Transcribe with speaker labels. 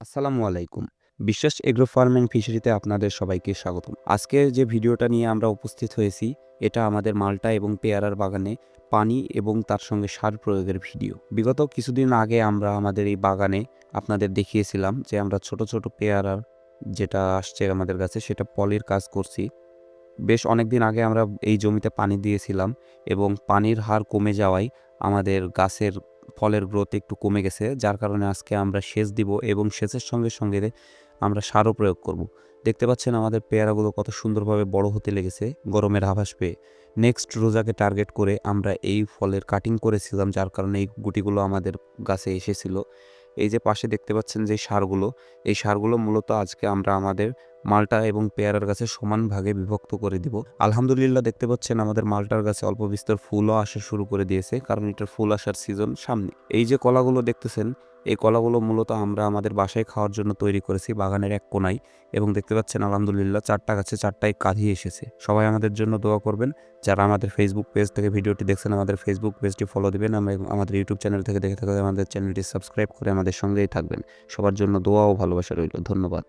Speaker 1: আসসালামু আলাইকুম। বিশ্বাস এগ্রো ফার্ম অ্যান্ড ফিশারিতে আপনাদের সবাইকে স্বাগতম। আজকে যে ভিডিওটা নিয়ে আমরা উপস্থিত হয়েছি, এটা আমাদের মাল্টা এবং পেয়ারার বাগানে পানি এবং তার সঙ্গে সার প্রয়োগের ভিডিও। বিগত কিছুদিন আগে আমরা আমাদের এই বাগানে আপনাদের দেখিয়েছিলাম যে আমরা ছোট, ছোট পেয়ারার যেটা আসছে আমাদের কাছে সেটা পলির কাজ করছি। বেশ অনেকদিন আগে আমরা এই জমিতে পানি দিয়েছিলাম এবং পানির হার কমে যাওয়ায় আমাদের গাছের ফলের গ্রোথ একটু কমে গেছে, যার কারণে আজকে আমরা সেচ দিব এবং সেচের সঙ্গে সঙ্গে আমরা সারও প্রয়োগ করব। দেখতে পাচ্ছেন আমাদের পেয়ারাগুলো কত সুন্দরভাবে বড় হতে লেগেছে গরমের আভাস পেয়ে। নেক্সট রোজাকে টার্গেট করে আমরা এই ফলের কাটিং করেছিলাম, যার কারণে এই গুটিগুলো আমাদের গাছে এসেছিল। এই যে পাশে দেখতে পাচ্ছেন যে সারগুলো, এই সারগুলো মূলত আজকে আমরা আমাদের মালটা এবং পেয়ারার গাছে সমান ভাগে বিভক্ত করে দিব। আলহামদুলিল্লাহ দেখতে পাচ্ছেন আমাদের মালটার গাছে অল্প বিস্তর ফুলও আসা শুরু করে দিয়েছে, কারণ এটার ফুল আসার সিজন সামনে। এই যে কলাগুলো দেখতেছেন, এই কলাগুলো মূলত আমরা আমাদের বাসায় খাওয়ার জন্য তৈরি করেছি বাগানের এক কোনায়, এবং দেখতে পাচ্ছেন আলহামদুলিল্লাহ 4টা গাছে 4টাই কাঁধি এসেছে। সবাই আমাদের জন্য দোয়া করবেন। যারা আমাদের ফেসবুক পেজ থেকে ভিডিওটি দেখছেন, আমাদের ফেসবুক পেজটি ফলো দিবেন, আমাদের ইউটিউব চ্যানেল থেকে দেখে থাকলে আমাদের চ্যানেলটি সাবস্ক্রাইব করে আমাদের সঙ্গেই থাকবেন। সবার জন্য দোয়া ও ভালোবাসা রইল। ধন্যবাদ।